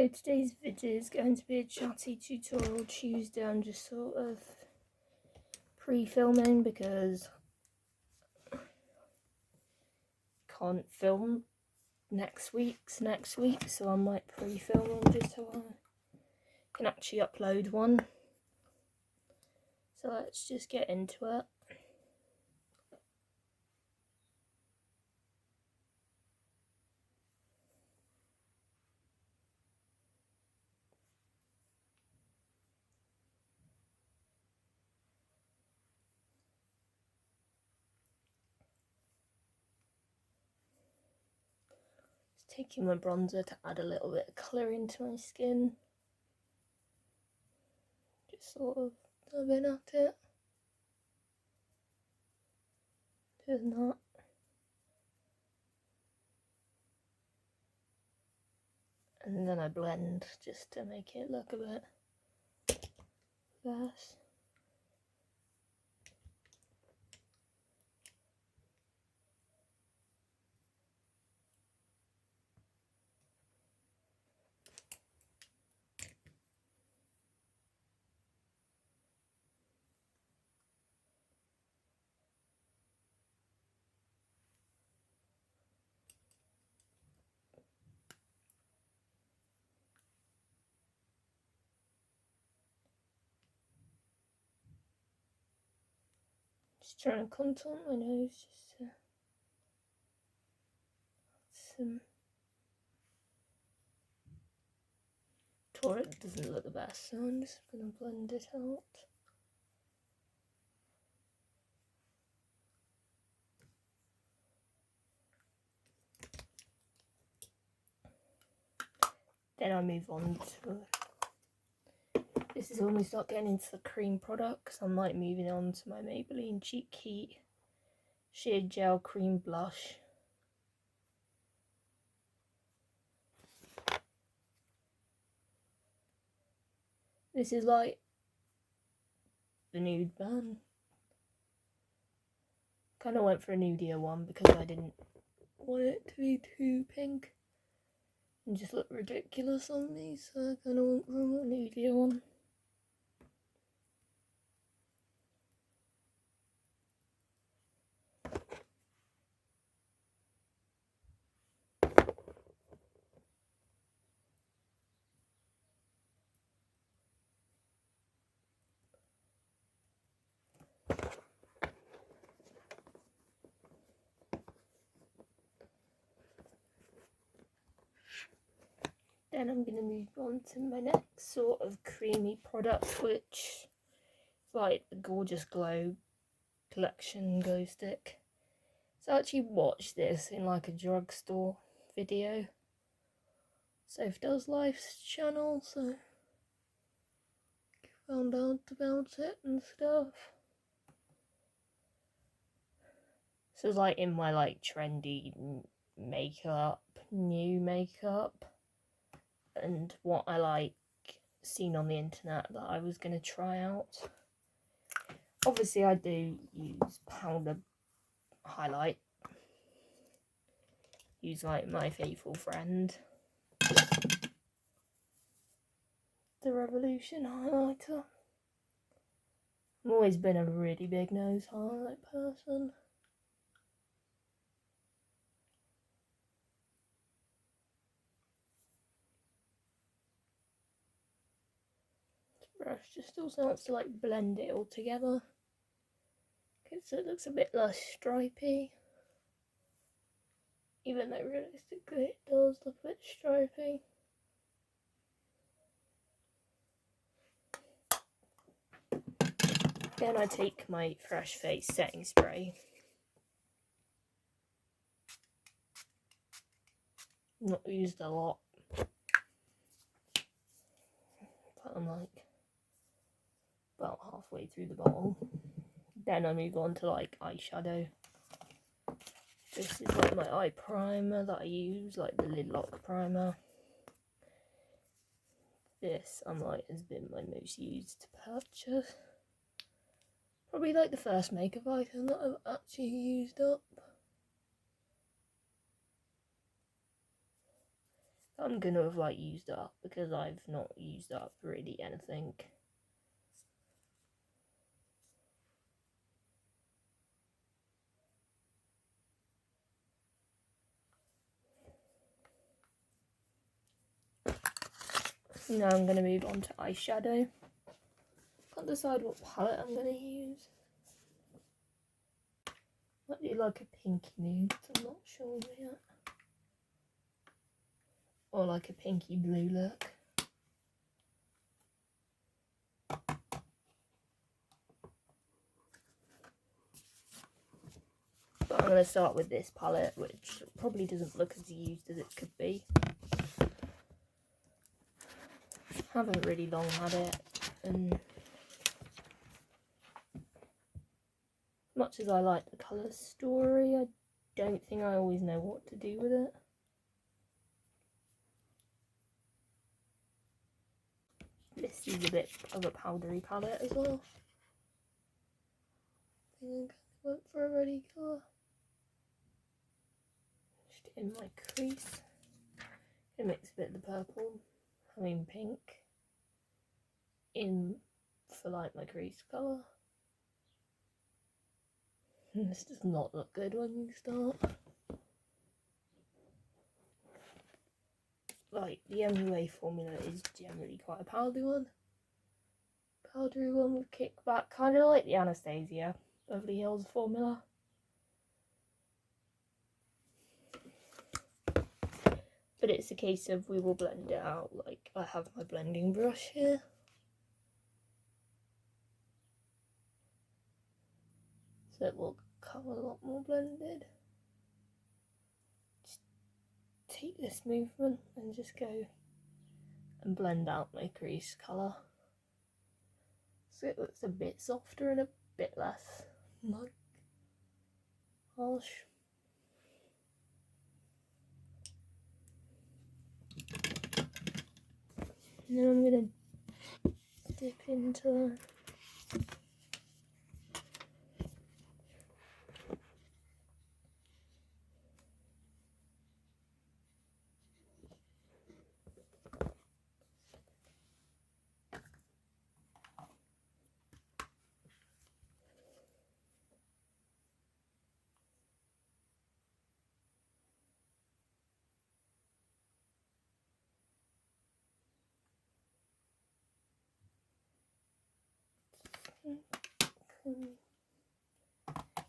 So today's video is going to be a chatty tutorial Tuesday. I'm just sort of pre-filming because I can't film next week, so I might pre-film them just so I can actually upload one. So let's just get into it. Taking my bronzer to add a little bit of colour into my skin. Just sort of dabbing at it. Doing that. And then I blend just to make it look a bit less. Just trying to contour my nose just to add some. It doesn't look the best, so I'm just going to blend it out. Then I move on to, this is when we start getting into the cream products. I'm like moving on to my Maybelline Cheek Heat Sheer Gel Cream Blush. This is like the nude band. Kind of went for a nudier one because I didn't want it to be too pink and just look ridiculous on me, so I kind of went for a more nudier one. Then I'm going to move on to my next sort of creamy product, which is like the Gorgeous Glow Collection Glow Stick. So I actually watched this in like a drugstore video. Soph Does Life's channel, so found out about it and stuff. So it's like in my like trendy makeup, new makeup, and what I like seen on the internet that I was going to try out. Obviously I do use powder highlight, use like My Faithful Friend, the Revolution highlighter. I've always been a really big nose highlight person. This brush just also wants to like blend it all together because it looks a bit less stripy, even though realistically it does look a bit stripy. Then I take my Fresh Face setting spray. Not used a lot, but I'm like about halfway through the bottle. Then I move on to like eyeshadow. This is like my eye primer that I use, like the lid lock primer. This I'm like has been my most used purchase. Probably like the first makeup item that I've actually used up. I'm gonna have like used up because I've not used up really anything. Now I'm going to move on to eyeshadow. Can't decide what palette I'm going to use. Might do like a pinky nude, I'm not sure yet. Or like a pinky blue look. But I'm going to start with this palette, which probably doesn't look as used as it could be. Haven't really long had it, and much as I like the colour story, I don't think I always know what to do with it. This is a bit of a powdery palette as well. I think I went for a ready colour. Just in my crease. Gonna mix a bit of the purple, I mean pink, in for like my crease colour. This does not look good when you start. Like, the MUA formula is generally quite a powdery one. Powdery one with kickback, kind of like the Anastasia Beverly Hills formula. But it's a case of we will blend it out. Like, I have my blending brush here. So it will come a lot more blended. Just take this movement and just go and blend out my crease colour. So it looks a bit softer and a bit less like harsh. And then I'm going to dip into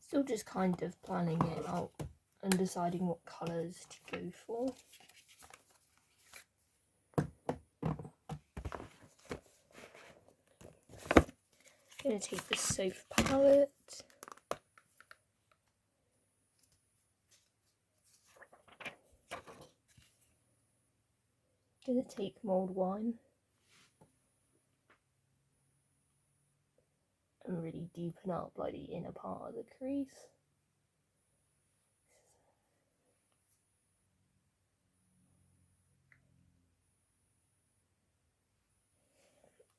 still just kind of planning it out and deciding what colours to go for. I'm going to take the soap palette. I'm going to take mulled wine and really deepen up like the inner part of the crease.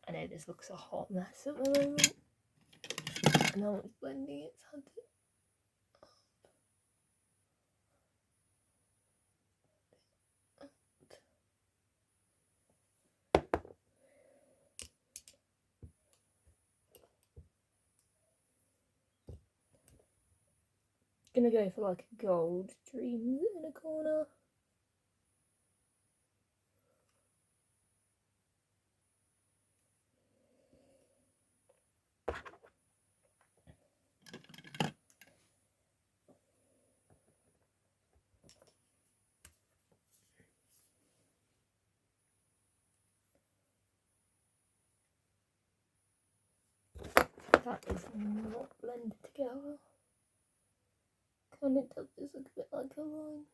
I know this looks a hot mess at the moment. No one's blending its hand up. Gonna go for like a gold dreams in a corner. That is not blended together. Kind of does this look a bit like a line.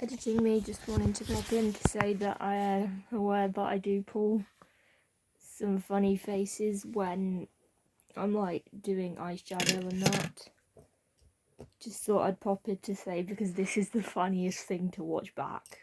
Editing me just wanting to pop in to say that I am aware that I do pull some funny faces when I'm like doing eyeshadow and that. Just thought I'd pop in to say because this is the funniest thing to watch back.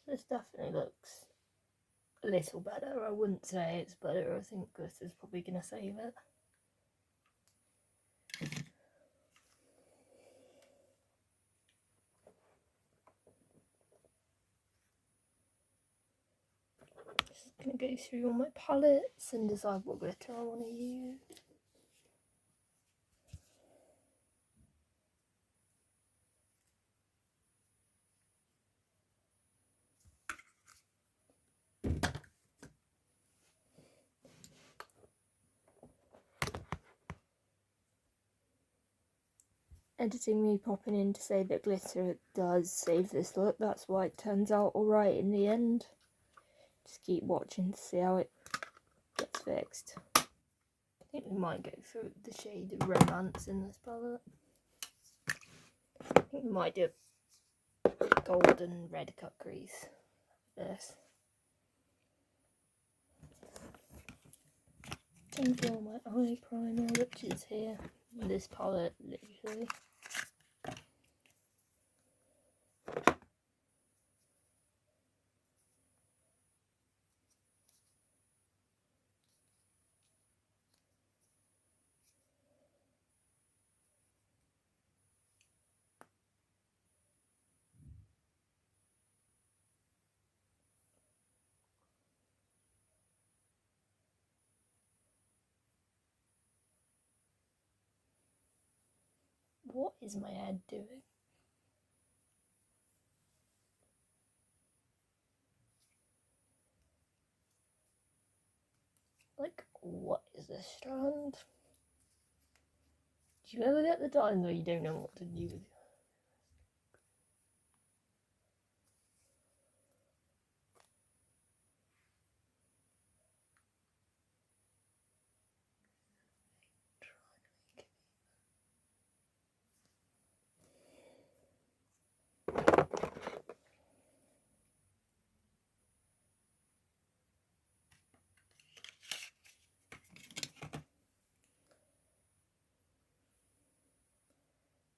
This definitely looks a little better. I wouldn't say it's better. I think this is probably going to save it. Just going to go through all my palettes and decide what glitter I want to use. Editing me popping in to say that glitter does save this look. That's why it turns out alright in the end. Just keep watching to see how it gets fixed. I think we might go through the shade of Romance in this palette. I think we might do a gold and red cut crease for this. And for my eye primer, which is here in this palette, literally. What is my head doing? Like, what is this strand? Do you ever get the time where you don't know what to do with it?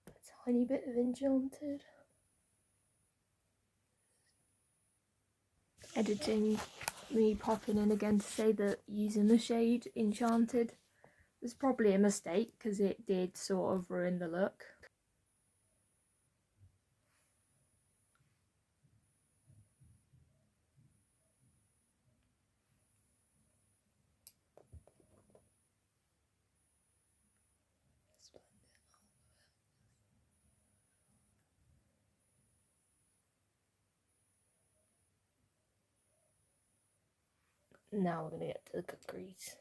A tiny bit of Enchanted. Editing me popping in again to say that using the shade Enchanted was probably a mistake because it did sort of ruin the look. Now we're going to get to the cut crease.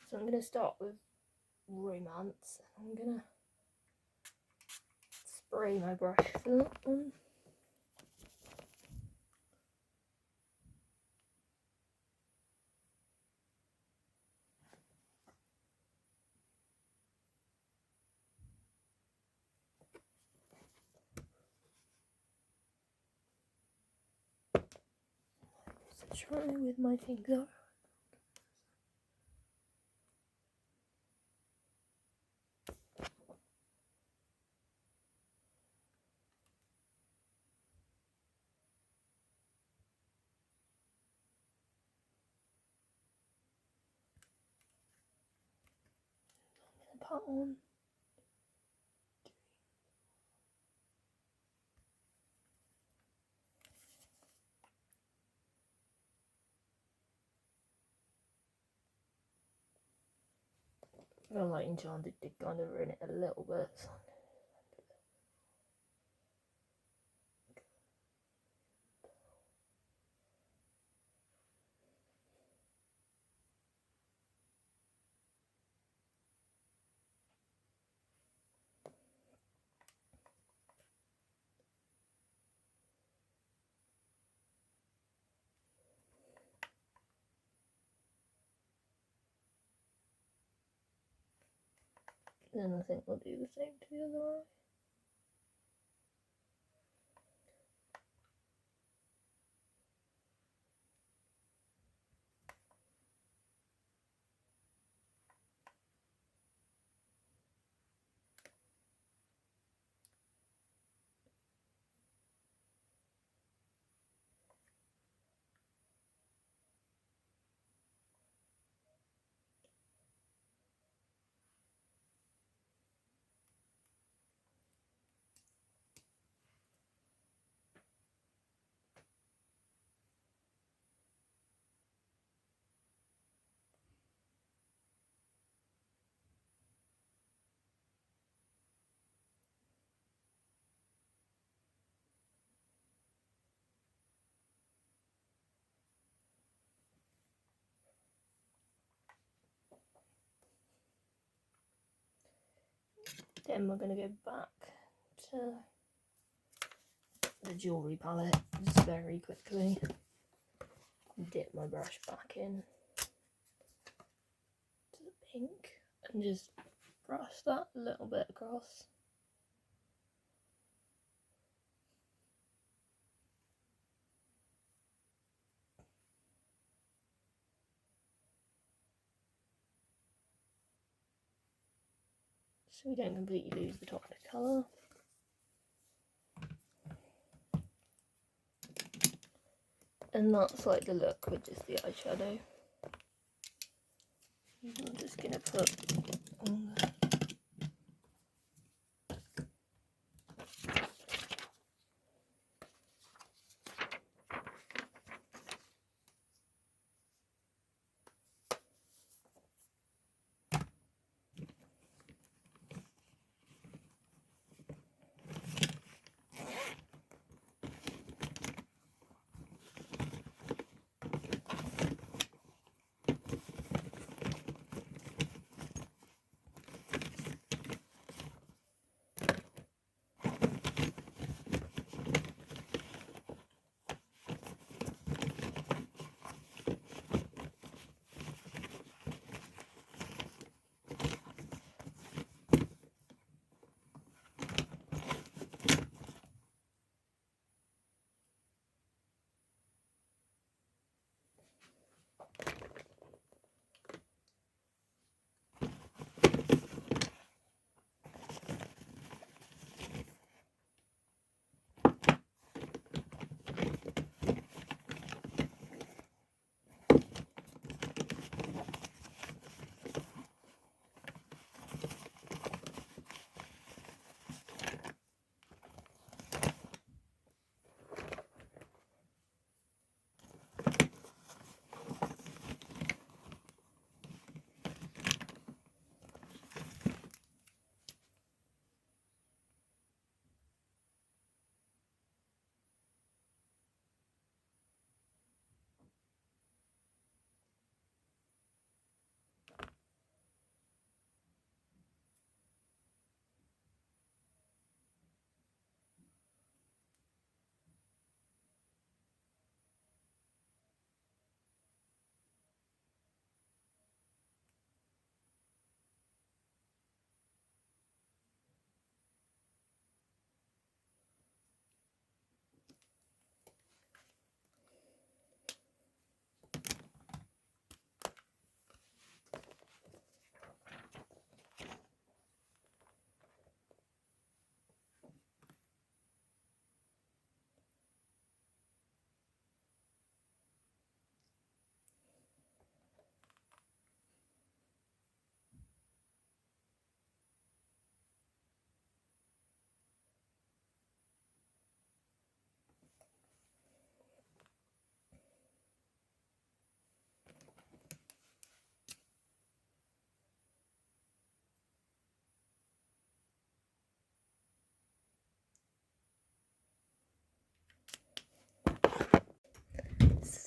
So I'm going to start with Romance. I'm going to spray my brush for that one. try with my finger. I'm gonna put on I feel like Enchanted did kind of ruin it a little bit. So then I think we'll do the same to the other eye. Then we're going to go back to the jewellery palette just very quickly. Dip my brush back in to the pink and just brush that a little bit across. So we don't completely lose the top of the colour. And that's like the look with just the eyeshadow. I'm just going to put on the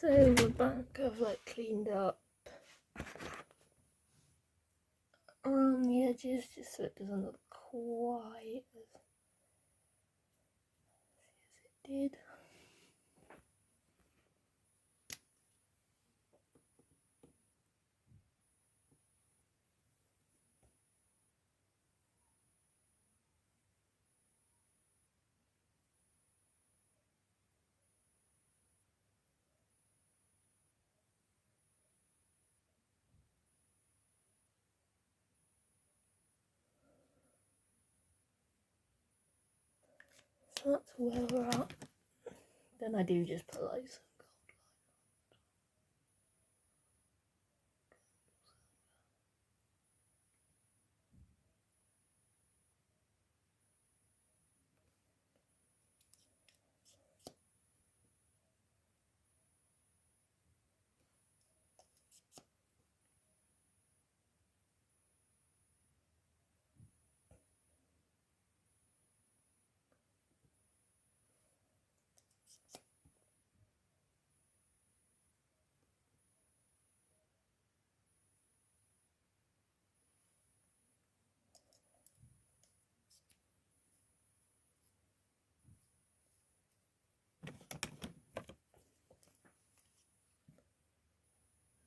So the back I've like cleaned up around the edges just so it doesn't look quite as it did. So that's where we're at. Then I do just put like some gold line.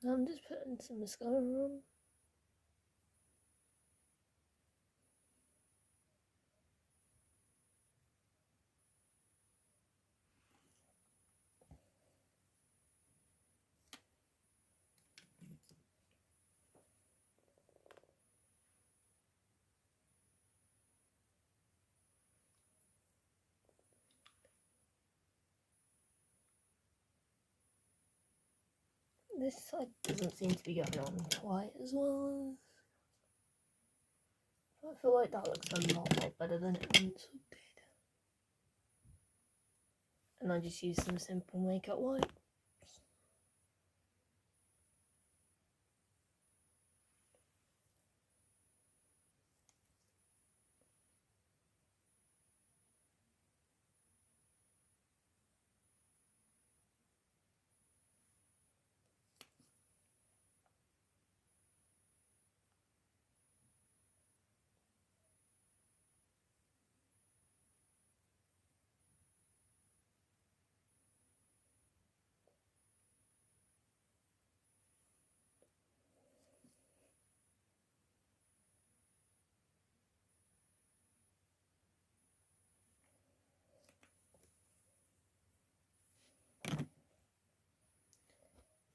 I'm just putting some mascara on. This side doesn't seem to be going on quite as well. I feel like that looks a lot better than it once did. And I just used some simple makeup wipes.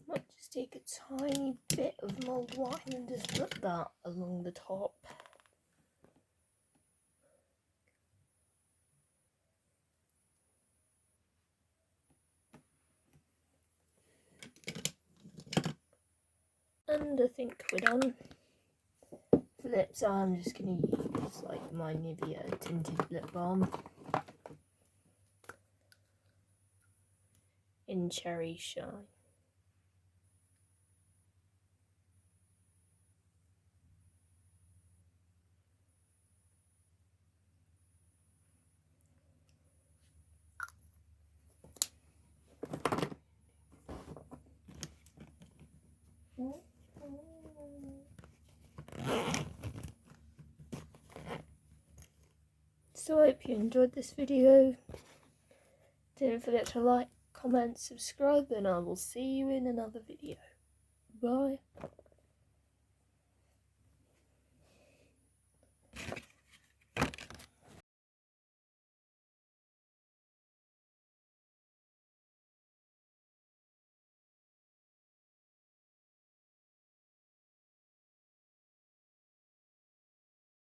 Might just take a tiny bit of mulled wine and just put that along the top. And I think we're done. For lips, I'm just going to use like my Nivea tinted lip balm in Cherry Shine. So I hope you enjoyed this video. Don't forget to like, comment, subscribe, and I will see you in another video. Bye.